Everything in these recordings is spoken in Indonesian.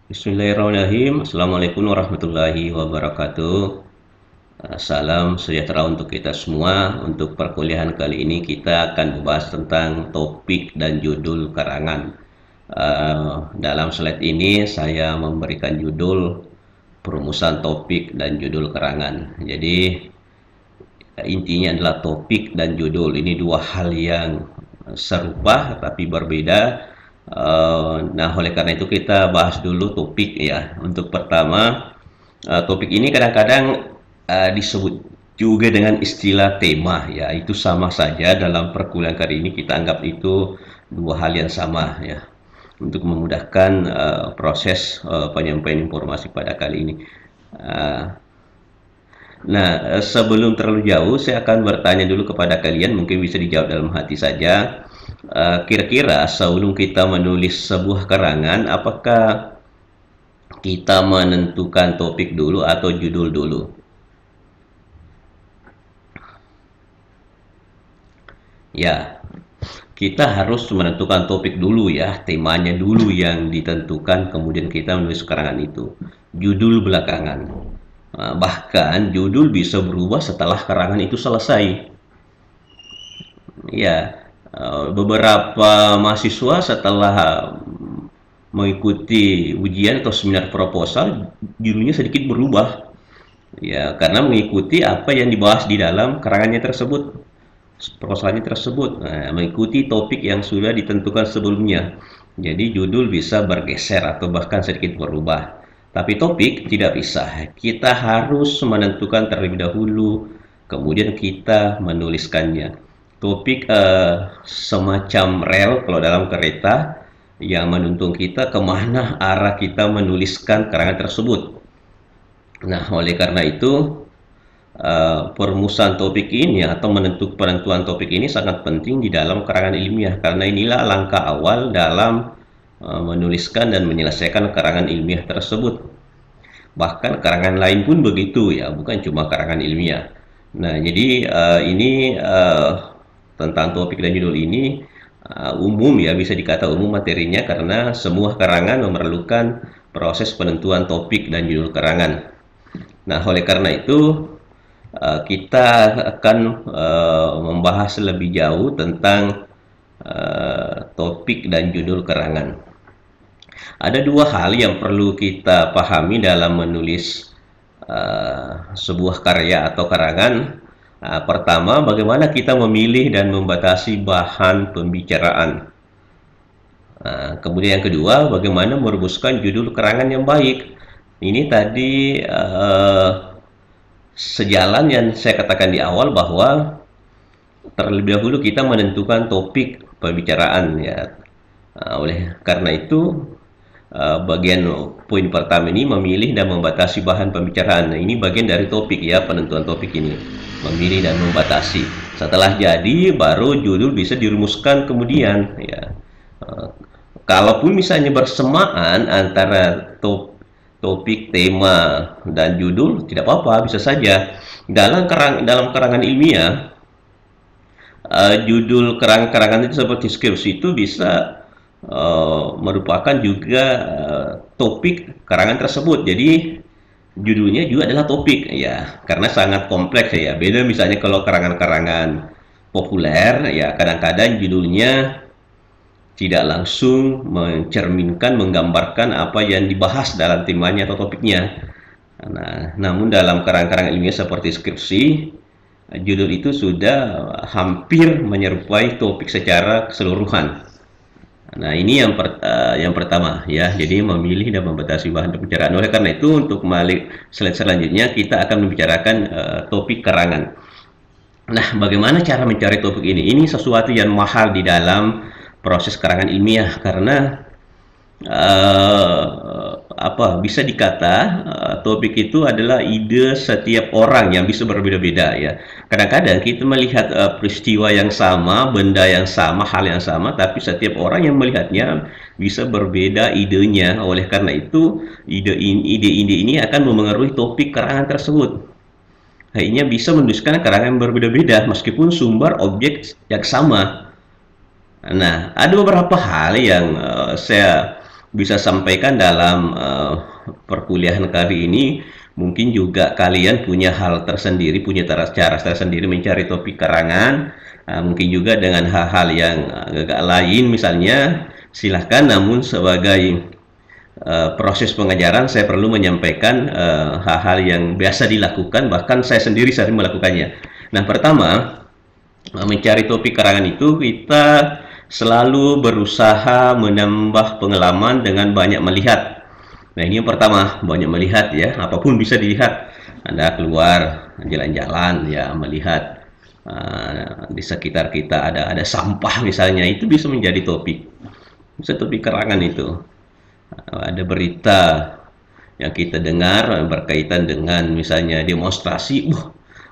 Bismillahirrahmanirrahim. Assalamualaikum warahmatullahi wabarakatuh. Salam sejahtera untuk kita semua. Untuk perkuliahan kali ini kita akan membahas tentang topik dan judul karangan. Dalam slide ini saya memberikan judul perumusan topik dan judul karangan. Jadi intinya adalah topik dan judul. Ini dua hal yang serupa tapi berbeda. Nah, oleh karena itu kita bahas dulu topik ya. Untuk pertama, topik ini kadang-kadang disebut juga dengan istilah tema ya. Itu sama saja dalam perkuliahan kali ini kita anggap itu dua hal yang sama ya. Untuk memudahkan proses penyampaian informasi pada kali ini. Nah, sebelum terlalu jauh, saya akan bertanya dulu kepada kalian, mungkin bisa dijawab dalam hati saja. Kira-kira sebelum kita menulis sebuah karangan, apakah kita menentukan topik dulu atau judul dulu? Ya, kita harus menentukan topik dulu ya, temanya dulu yang ditentukan, kemudian kita menulis karangan itu. Judul belakangan. Bahkan judul bisa berubah setelah karangan itu selesai. Ya, beberapa mahasiswa setelah mengikuti ujian atau seminar proposal, judulnya sedikit berubah. Ya, karena mengikuti apa yang dibahas di dalam karangannya tersebut, proposalnya tersebut. Nah, mengikuti topik yang sudah ditentukan sebelumnya. Jadi judul bisa bergeser atau bahkan sedikit berubah. Tapi topik tidak bisa. Kita harus menentukan terlebih dahulu, kemudian kita menuliskannya. Topik semacam rel kalau dalam kereta yang menuntun kita kemana arah kita menuliskan karangan tersebut. Nah, oleh karena itu perumusan topik ini atau penentuan topik ini sangat penting di dalam karangan ilmiah, karena inilah langkah awal dalam menuliskan dan menyelesaikan karangan ilmiah tersebut. Bahkan karangan lain pun begitu ya, bukan cuma karangan ilmiah. Nah, jadi ini tentang topik dan judul ini umum ya, bisa dikata umum materinya karena semua karangan memerlukan proses penentuan topik dan judul karangan. Nah, oleh karena itu kita akan membahas lebih jauh tentang topik dan judul karangan. Ada dua hal yang perlu kita pahami dalam menulis sebuah karya atau karangan. Pertama, bagaimana kita memilih dan membatasi bahan pembicaraan. Kemudian yang kedua, bagaimana merumuskan judul karangan yang baik. Ini tadi sejalan yang saya katakan di awal bahwa terlebih dahulu kita menentukan topik pembicaraan ya. Oleh karena itu bagian poin pertama ini memilih dan membatasi bahan pembicaraan. Nah, ini bagian dari topik ya, penentuan topik ini, memilih dan membatasi. Setelah jadi baru judul bisa dirumuskan kemudian ya. Kalaupun misalnya bersamaan antara topik, tema dan judul, tidak apa-apa, bisa saja. Dalam karangan ilmiah, judul karangan itu seperti skripsi itu bisa merupakan juga topik karangan tersebut. Jadi judulnya juga adalah topik ya, karena sangat kompleks ya. Beda misalnya kalau karangan-karangan populer ya, kadang-kadang judulnya tidak langsung mencerminkan, menggambarkan apa yang dibahas dalam temanya atau topiknya. Nah, namun dalam karangan-karangan ilmiah seperti skripsi, judul itu sudah hampir menyerupai topik secara keseluruhan. Nah, ini yang pertama ya. Jadi memilih dan membatasi bahan pembicaraan. Oleh karena itu, untuk slide selanjutnya kita akan membicarakan topik karangan. Nah, bagaimana cara mencari topik ini? Ini sesuatu yang mahal di dalam proses karangan ilmiah karena bisa dikata topik itu adalah ide setiap orang yang bisa berbeda-beda ya. Kadang-kadang kita melihat peristiwa yang sama, benda yang sama, hal yang sama, tapi setiap orang yang melihatnya bisa berbeda idenya. Oleh karena itu, ide-ide ini akan memengaruhi topik karangan tersebut. Akhirnya bisa menuliskan karangan yang berbeda-beda meskipun sumber objek yang sama. Nah, ada beberapa hal yang saya bisa sampaikan dalam perkuliahan kali ini. Mungkin juga kalian punya hal tersendiri, punya cara tersendiri mencari topik karangan. Mungkin juga dengan hal-hal yang agak lain misalnya, silahkan. Namun sebagai proses pengajaran saya perlu menyampaikan hal-hal yang biasa dilakukan, bahkan saya sendiri sering melakukannya. Nah, pertama, mencari topik karangan itu kita selalu berusaha menambah pengalaman dengan banyak melihat. Nah, ini yang pertama, banyak melihat ya, apapun bisa dilihat. Anda keluar jalan-jalan ya, melihat di sekitar kita ada sampah misalnya, itu bisa menjadi topik. Bisa topik karangan itu. Ada berita yang kita dengar berkaitan dengan misalnya demonstrasi,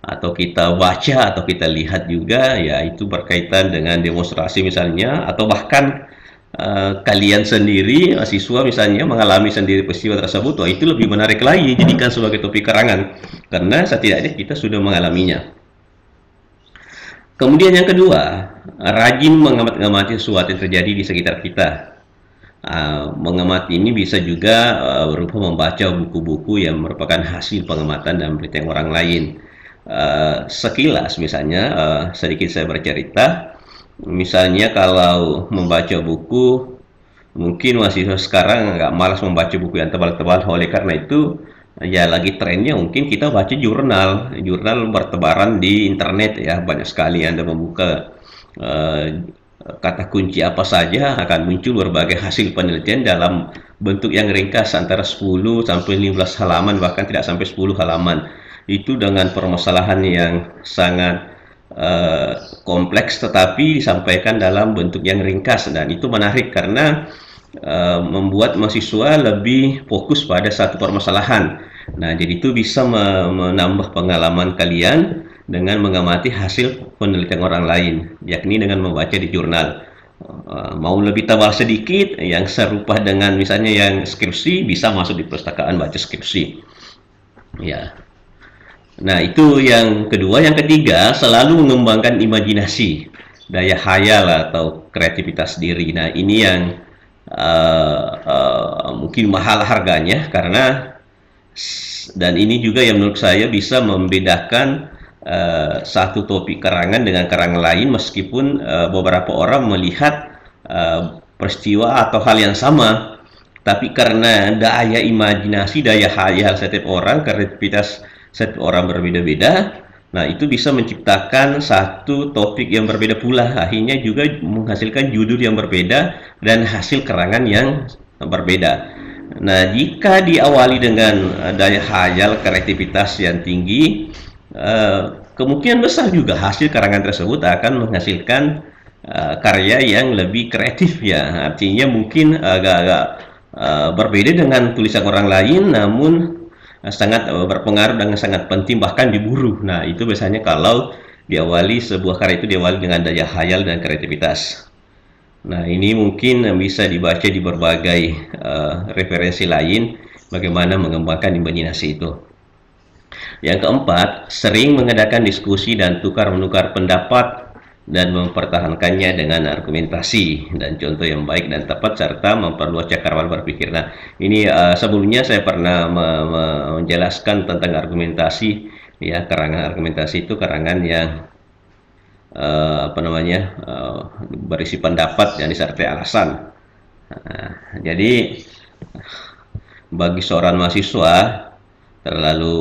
atau kita baca atau kita lihat juga ya, itu berkaitan dengan demonstrasi misalnya, atau bahkan kalian sendiri mahasiswa misalnya mengalami sendiri peristiwa tersebut. Wah, itu lebih menarik lagi jadikan sebagai topik karangan, karena setidaknya kita sudah mengalaminya. Kemudian yang kedua, rajin mengamati sesuatu yang terjadi di sekitar kita. Mengamati ini bisa juga berupa membaca buku-buku yang merupakan hasil pengamatan dan penelitian orang lain. Sekilas misalnya, sedikit saya bercerita. Misalnya kalau membaca buku, mungkin mahasiswa sekarang nggak malas membaca buku yang tebal-tebal. Oleh karena itu, ya lagi trennya mungkin kita baca jurnal bertebaran di internet ya. Banyak sekali Anda membuka kata kunci apa saja, akan muncul berbagai hasil penelitian dalam bentuk yang ringkas, antara 10 sampai 15 halaman, bahkan tidak sampai 10 halaman. Itu dengan permasalahan yang sangat kompleks, tetapi disampaikan dalam bentuk yang ringkas, dan itu menarik karena membuat mahasiswa lebih fokus pada satu permasalahan. Nah, jadi itu bisa menambah pengalaman kalian dengan mengamati hasil penelitian orang lain, yakni dengan membaca di jurnal. Mau lebih tebal sedikit, yang serupa dengan misalnya yang skripsi, bisa masuk di perpustakaan baca skripsi. Ya. Nah, itu yang kedua. Yang ketiga, selalu mengembangkan imajinasi, daya hayal atau kreativitas diri. Nah, ini yang mungkin mahal harganya, karena dan ini juga yang menurut saya bisa membedakan satu topik karangan dengan karangan lain, meskipun beberapa orang melihat peristiwa atau hal yang sama, tapi karena daya imajinasi, daya hayal setiap orang, kreativitas setiap orang berbeda-beda, nah itu bisa menciptakan satu topik yang berbeda pula, akhirnya juga menghasilkan judul yang berbeda dan hasil karangan yang berbeda. Nah, jika diawali dengan daya hayal, kreativitas yang tinggi, kemungkinan besar juga hasil karangan tersebut akan menghasilkan karya yang lebih kreatif ya. Artinya mungkin agak-agak berbeda dengan tulisan orang lain, namun sangat berpengaruh dan sangat penting, bahkan diburu. Nah, itu biasanya kalau diawali sebuah karya itu diawali dengan daya hayal dan kreativitas. Nah, ini mungkin bisa dibaca di berbagai referensi lain, bagaimana mengembangkan imajinasi itu. Yang keempat, sering mengadakan diskusi dan tukar-menukar pendapat dan mempertahankannya dengan argumentasi dan contoh yang baik dan tepat, serta memperluas cakrawala berpikir. Nah, ini sebelumnya saya pernah menjelaskan tentang argumentasi ya. Karangan argumentasi itu karangan yang berisi pendapat yang disertai alasan. Nah, jadi bagi seorang mahasiswa terlalu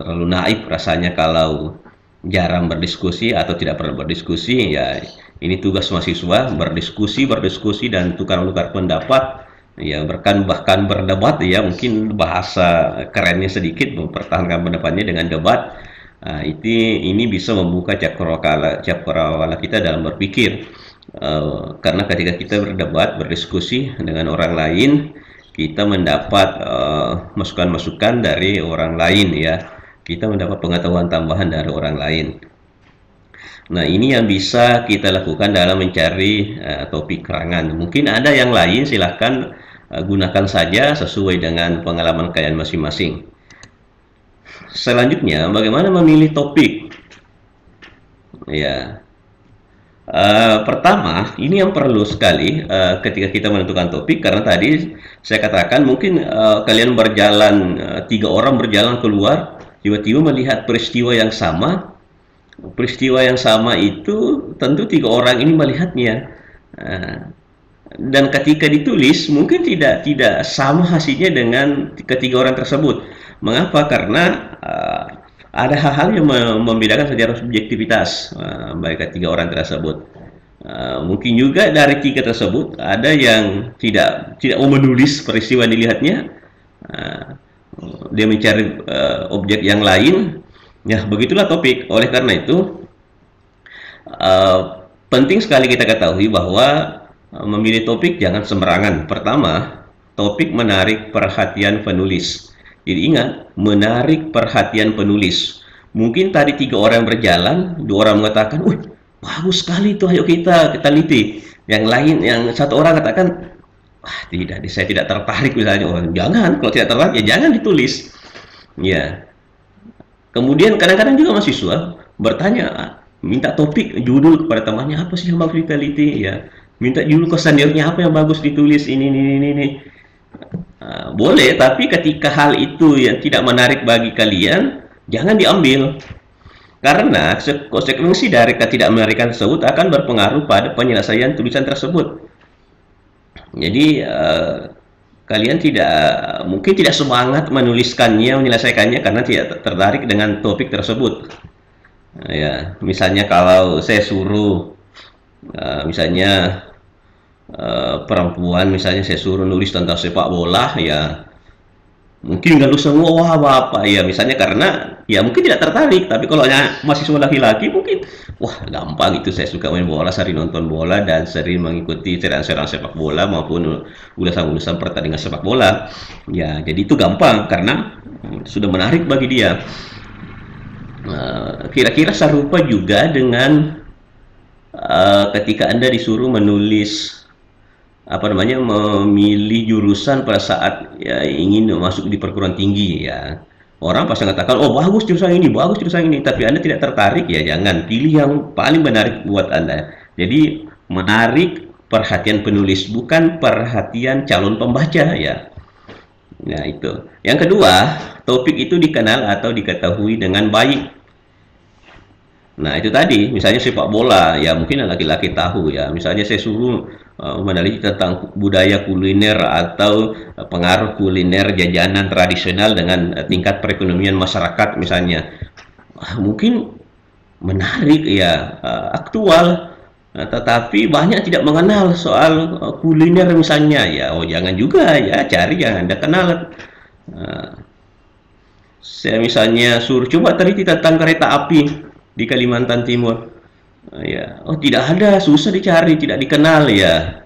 terlalu naif rasanya kalau jarang berdiskusi atau tidak pernah berdiskusi. Ya, ini tugas mahasiswa, berdiskusi dan tukar-menukar pendapat ya, bahkan berdebat ya. Mungkin bahasa kerennya sedikit, mempertahankan pendapatnya dengan debat. Nah, ini bisa membuka cakrawala kita dalam berpikir, karena ketika kita berdebat, berdiskusi dengan orang lain, kita mendapat masukan-masukan dari orang lain ya. Kita mendapat pengetahuan tambahan dari orang lain. Nah, ini yang bisa kita lakukan dalam mencari topik karangan. Mungkin ada yang lain, silahkan gunakan saja sesuai dengan pengalaman kalian masing-masing. Selanjutnya, bagaimana memilih topik? Ya, Pertama, ini yang perlu sekali ketika kita menentukan topik, karena tadi saya katakan mungkin kalian berjalan, tiga orang berjalan keluar, tiba-tiba melihat peristiwa yang sama. Peristiwa yang sama itu tentu tiga orang ini melihatnya. Eh, dan ketika ditulis mungkin tidak sama hasilnya dengan ketiga orang tersebut. Mengapa? Karena ada hal-hal yang membedakan secara subjektivitas baik ketiga orang tersebut. Mungkin juga dari tiga tersebut ada yang tidak mau menulis peristiwa yang dilihatnya. Uh, dia mencari objek yang lain. Ya, begitulah topik. Oleh karena itu, penting sekali kita ketahui bahwa memilih topik jangan sembarangan. Pertama, topik menarik perhatian penulis. Jadi ingat, menarik perhatian penulis. Mungkin tadi tiga orang berjalan, dua orang mengatakan, "Wih, bagus sekali itu, ayo kita teliti." Yang lain, yang satu orang katakan, "Wah, tidak, saya tidak tertarik," misalnya. Oh, jangan, kalau tidak tertarik ya jangan ditulis. Ya. Kemudian kadang-kadang juga mahasiswa bertanya, minta topik, judul kepada temannya, apa sih yang bagus diteliti, ya. Minta judul kesandiarnya, apa yang bagus ditulis, ini. Boleh, tapi ketika hal itu yang tidak menarik bagi kalian, jangan diambil. Karena konsekuensi dari ketidakmenarikan tersebut akan berpengaruh pada penyelesaian tulisan tersebut. Jadi, kalian mungkin tidak semangat menuliskannya, menyelesaikannya karena tidak tertarik dengan topik tersebut. Ya, misalnya kalau saya suruh, misalnya perempuan, misalnya saya suruh nulis tentang sepak bola, ya mungkin nggak semua, wah bapak, ya misalnya karena ya mungkin tidak tertarik. Tapi kalau mahasiswa laki-laki mungkin, wah gampang itu, saya suka main bola, sering nonton bola dan sering mengikuti serang-serang sepak bola maupun ulasan-ulasan pertandingan sepak bola. Ya jadi itu gampang karena sudah menarik bagi dia. Kira-kira serupa juga dengan ketika Anda disuruh menulis memilih jurusan pada saat ya, ingin masuk di perguruan tinggi, ya. Orang pasti mengatakan, oh bagus jurusan ini, tapi Anda tidak tertarik, ya jangan. Pilih yang paling menarik buat Anda. Jadi menarik perhatian penulis, bukan perhatian calon pembaca, ya. Nah itu. Yang kedua, topik itu dikenal atau diketahui dengan baik. Nah itu tadi, misalnya sepak bola, ya mungkin laki-laki tahu, ya. Misalnya saya suruh meneliti tentang budaya kuliner atau pengaruh kuliner jajanan tradisional dengan tingkat perekonomian masyarakat misalnya. Mungkin menarik, ya, aktual. Tetapi banyak tidak mengenal soal kuliner misalnya, ya. Oh jangan juga, ya, cari yang Anda kenal. Saya misalnya suruh coba teliti tentang kereta api di Kalimantan Timur. Ya, oh tidak ada, susah dicari, tidak dikenal, ya.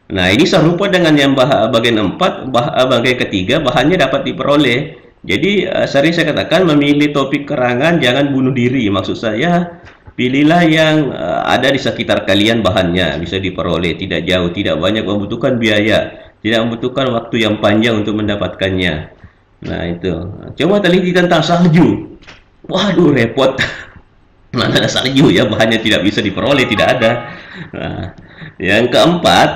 Nah ini serupa dengan yang bagian 4, bagian ketiga, bahannya dapat diperoleh. Jadi sering saya katakan memilih topik kerangan jangan bunuh diri. Maksud saya, pilihlah yang ada di sekitar kalian, bahannya bisa diperoleh, tidak jauh, tidak banyak membutuhkan biaya, tidak membutuhkan waktu yang panjang untuk mendapatkannya. Nah itu, coba teliti tentang salju. Waduh repot. Mana ada salju, ya, bahannya tidak bisa diperoleh, tidak ada. Nah, yang keempat,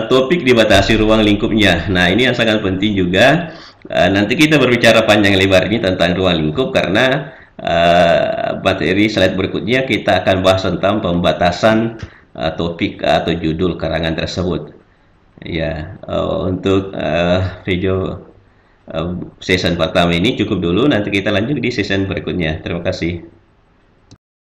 topik dibatasi ruang lingkupnya. Nah ini yang sangat penting juga. Nanti kita berbicara panjang lebar ini tentang ruang lingkup, karena materi slide berikutnya kita akan bahas tentang pembatasan topik atau judul karangan tersebut. Ya, untuk video session pertama ini cukup dulu. Nanti kita lanjut di session berikutnya. Terima kasih.